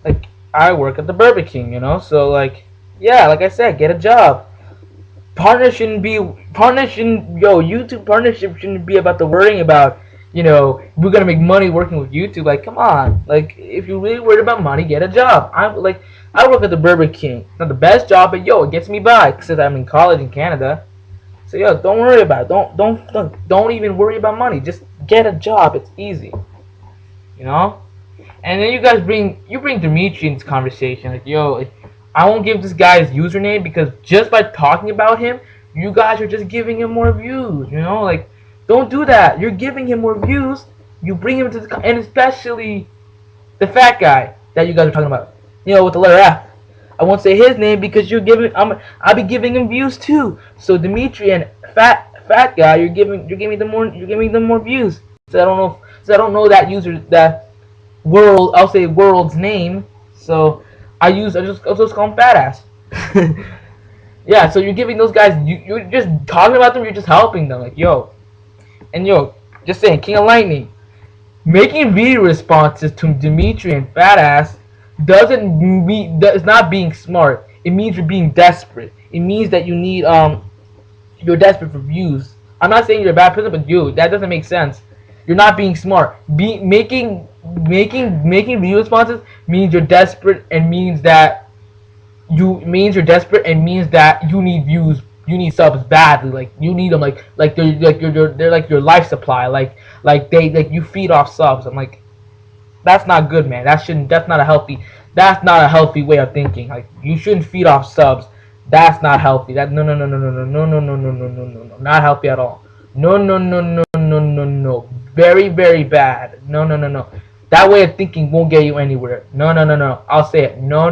like I work at the Burger King, so like yeah, like I said, get a job. Partner shouldn't be partner shouldn't yo YouTube partnership shouldn't be about the worrying about we're gonna make money working with YouTube. Like come on, like if you're really worried about money, get a job. I work at the Burger King. Not the best job, but it gets me by since I'm in college in Canada. So yo, don't worry about it. Don't even worry about money. Just get a job. It's easy, you know. And then you bring Dimitri into this conversation. Like yo, I won't give this guy his username because just by talking about him, you guys are just giving him more views. Like don't do that. You're giving him more views. You bring him to the and especially the fat guy that you guys are talking about. With the letter F. I won't say his name because I'll be giving him views too. So Dimitri and fat guy, you're giving them more views. So I don't know that user that I'll say world's name. So I'll just call him fat ass. Yeah, so you're giving those guys you're just talking about them, you're just helping them, like just saying, King of Lightning. Making video responses to Dimitri and fat ass doesn't mean it's not being smart. It means you're being desperate. It means that you're desperate for views. I'm not saying you're a bad person, but that doesn't make sense. You're not being smart. Making video responses means you're desperate and means that you need views. You need subs badly. Like you need them. They're like your life supply. Like you feed off subs. I'm like, that's not good, man. That's not a healthy way of thinking. Like you shouldn't feed off subs. That's not healthy. No. Not healthy at all. No. Very, very bad. No. That way of thinking won't get you anywhere. No. I'll say it. No.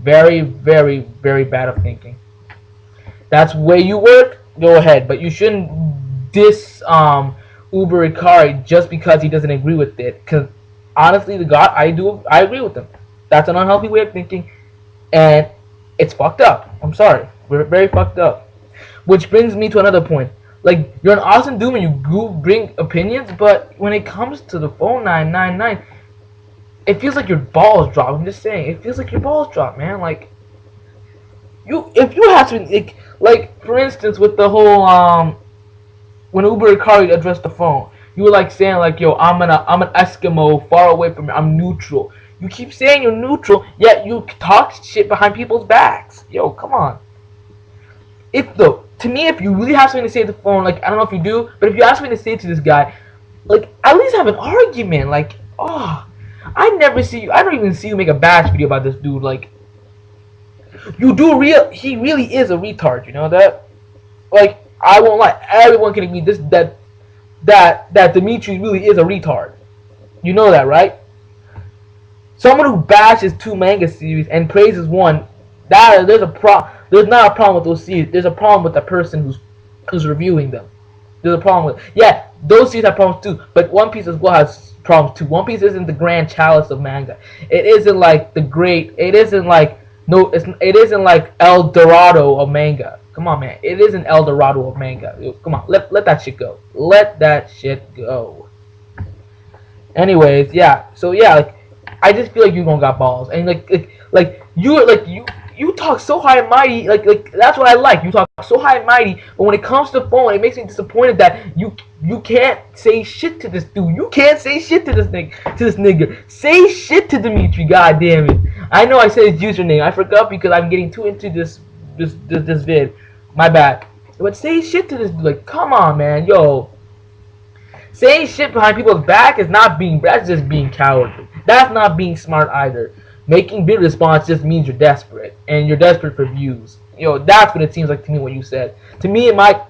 Very, very, very bad of thinking. That's the way you work. Go ahead, but you shouldn't diss Uber Ikari just because he doesn't agree with it. Because honestly, I agree with him. That's an unhealthy way of thinking, and it's fucked up. I'm sorry, we're very fucked up. Which brings me to another point. Like you're an awesome dude and you bring opinions, but when it comes to the phone 999, it feels like your balls drop. I'm just saying, it feels like your balls drop, man. Like if you have to like for instance with the whole when Uber Ikari addressed the phone, you were like saying like, yo, I'm an Eskimo far away from me. I'm neutral. You keep saying you're neutral, yet you talk shit behind people's backs. Yo, come on. To me, if you really have something to say to the phone, like I don't know if you do, but if you have something to say to this guy, like at least have an argument. Like, I don't even see you make a bash video about this dude. Like, he really is a retard. You know that? Like, I won't lie. Everyone can agree that Dimitri really is a retard. You know that, right? Someone who bashes 2 manga series and praises one, there's not a problem with those series. There's a problem with the person who's reviewing them. There's a problem with those series have problems too. But One Piece as well has problems too. One Piece isn't the grand chalice of manga. It isn't like the great. It isn't like El Dorado of manga. Come on, man. It isn't El Dorado of manga. Come on, let that shit go. Let that shit go. Anyways, So like, I just feel like you don't got balls, and you talk so high and mighty. Like that's what I like. You talk so high and mighty, but when it comes to the phone, it makes me disappointed that you can't say shit to this dude. You can't say shit to this nigga. Say shit to Dimitri. God damn it. I know I said his username. I forgot because I'm getting too into this vid. My bad. But say shit to this dude. Like, come on, man. Yo. Saying shit behind people's back that's just being cowardly. That's not being smart either. Making bid response just means you're desperate. And you're desperate for views. That's what it seems like to me what you said. To me, in my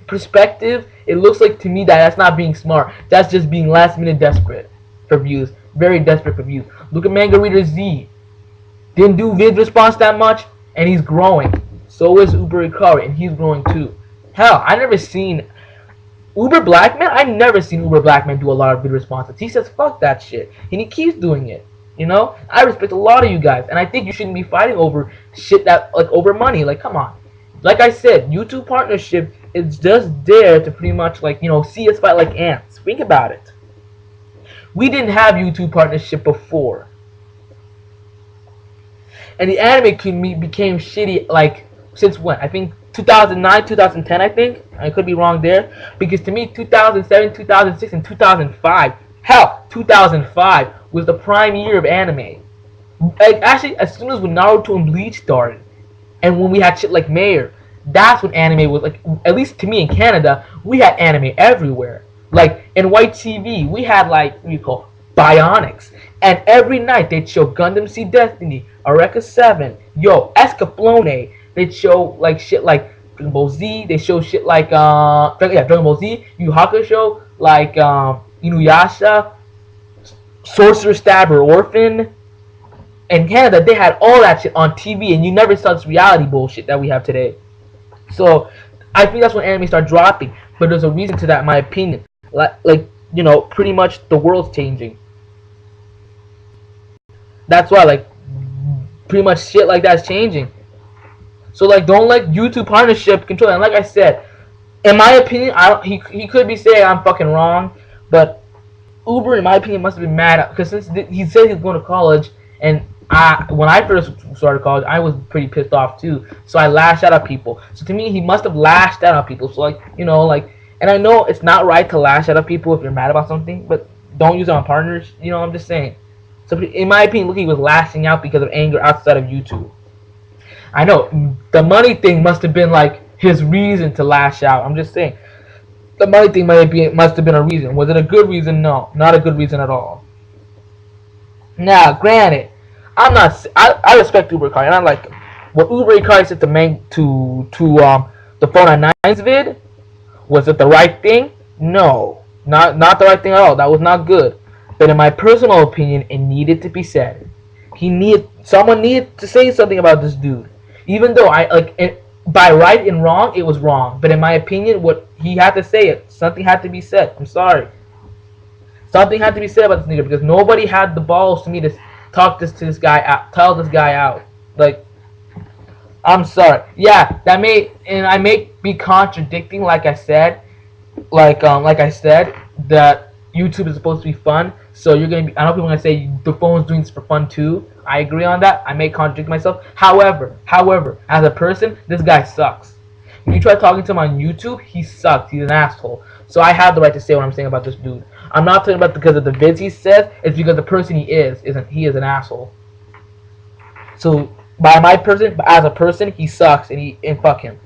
perspective, it looks like to me that's not being smart. That's just being last minute desperate for views. Very desperate for views. Look at Manga Reader Z. Didn't do vid response that much, and he's growing. So is Uber Ikari, and he's growing too. Hell, I've never seen Uber Blackman do a lot of vid responses. He says fuck that shit, and he keeps doing it. I respect a lot of you guys, and I think you shouldn't be fighting over shit over money. Like, come on. Like I said, YouTube partnership is just there to pretty much see us fight like ants. Think about it. We didn't have YouTube partnership before. And the anime community became shitty, like, since when? I think 2009, 2010, I think. I could be wrong there. Because to me, 2007, 2006, and 2005, hell, 2005 was the prime year of anime. Like, actually, as soon as when Naruto and Bleach started, and when we had shit like Mayor, that's when anime was, like, at least to me in Canada, we had anime everywhere. Like, in White TV, we had, like, what you call Bionics. And every night they'd show Gundam Seed Destiny, Eureka 7, yo, Escaflowne. They'd show like shit like Dragon Ball Z. They show shit like Dragon Ball Z, Yu Hakusho, like Inuyasha, Sorcerer Stabber Orphan. In Canada, they had all that shit on TV, and you never saw this reality bullshit that we have today. So I think that's when anime started dropping. But there's a reason to that, in my opinion. Like you know, pretty much the world's changing. That's why, like, pretty much shit like that's changing. So, like, don't let YouTube partnership control it. And like I said, in my opinion, he could be saying I'm fucking wrong, but Uber, in my opinion, must have been mad because since he said he was going to college, and when I first started college, I was pretty pissed off too. So I lashed out at people. So to me, he must have lashed out at people. So, like, you know, like, and I know it's not right to lash out at people if you're mad about something, but don't use it on partners. You know, I'm just saying. So in my opinion, look, he was lashing out because of anger outside of YouTube. I know the money thing must have been like his reason to lash out. I'm just saying, the money thing must have been a reason. Was it a good reason? No, not a good reason at all. Now, granted, I respect Uber Car, and I like what Uber Car said to the phone at nines vid. Was it the right thing? No, not the right thing at all. That was not good. But in my personal opinion, it needed to be said. Someone needed to say something about this dude. Even though by right and wrong, it was wrong. But in my opinion, what he had to say it. Something had to be said. I'm sorry. Something had to be said about this nigga because nobody had the balls to me to talk to this guy out, tell this guy out. Like, I'm sorry. Yeah, I may be contradicting, like I said, that YouTube is supposed to be fun. So you're gonna be. I know people are gonna say the phone's doing this for fun too. I agree on that. I may contradict myself. However, as a person, this guy sucks. When you try talking to him on YouTube, he sucks. He's an asshole. So I have the right to say what I'm saying about this dude. I'm not talking about because of the vids he says. It's because the person he is an asshole. So as a person, he sucks and fuck him.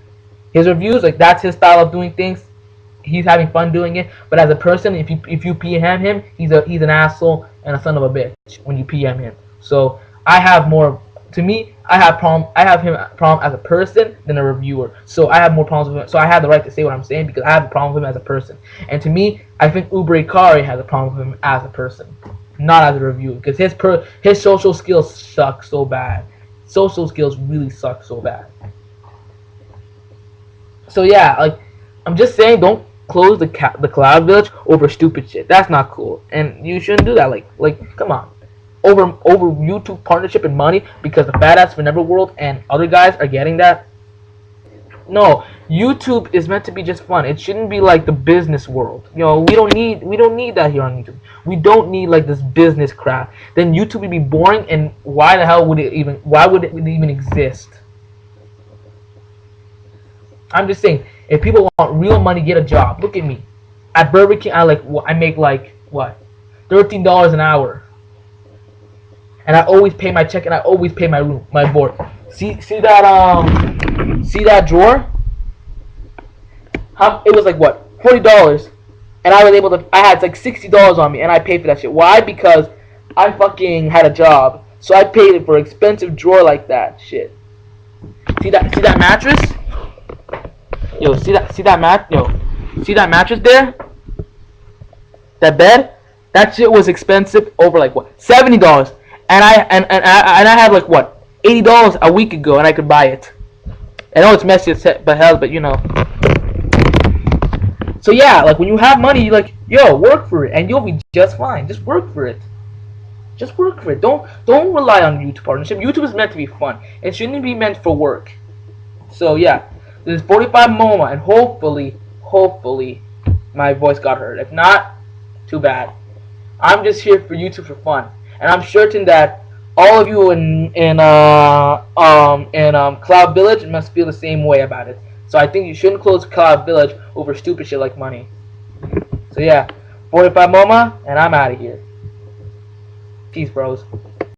His reviews, like, that's his style of doing things. He's having fun doing it, but as a person, if you PM him, he's an asshole and a son of a bitch when you PM him. So I have him problem as a person than a reviewer. So I have more problems with him. So I have the right to say what I'm saying because I have a problem with him as a person. And to me, I think Uber Ikari has a problem with him as a person, not as a reviewer, because his social skills suck so bad. Social skills really suck so bad. So yeah, like, I'm just saying, don't close the Cloud Village over stupid shit. That's not cool, and you shouldn't do that. Like, come on, over YouTube partnership and money because the Badass for Neverworld and other guys are getting that. No, YouTube is meant to be just fun. It shouldn't be like the business world. You know, we don't need that here on YouTube. We don't need like this business crap. Then YouTube would be boring, and why would it even exist? I'm just saying, if people want real money, get a job. Look at me. At Burger King, I make like what, $13 an hour, and I always pay my check and I always pay my board. See that drawer? It was like what, $40, and I had like $60 on me, and I paid for that shit. Why? Because I fucking had a job, so I paid it for an expensive drawer like that. Shit. See that mattress? Yo, see that mattress there? That bed? That shit was expensive, over like what, $70, and I had like what, $80 a week ago, and I could buy it. I know it's messy as hell, but you know. So yeah, like, when you have money, you like, yo, work for it, and you'll be just fine. Just work for it. Just work for it. Don't rely on YouTube partnership. YouTube is meant to be fun. It shouldn't be meant for work. So yeah. This is 45 Moma, and hopefully, my voice got heard. If not, too bad. I'm just here for YouTube for fun, and I'm certain that all of you in Cloud Village must feel the same way about it. So I think you shouldn't close Cloud Village over stupid shit like money. So yeah, 45 MoMA, and I'm out of here. Peace, bros.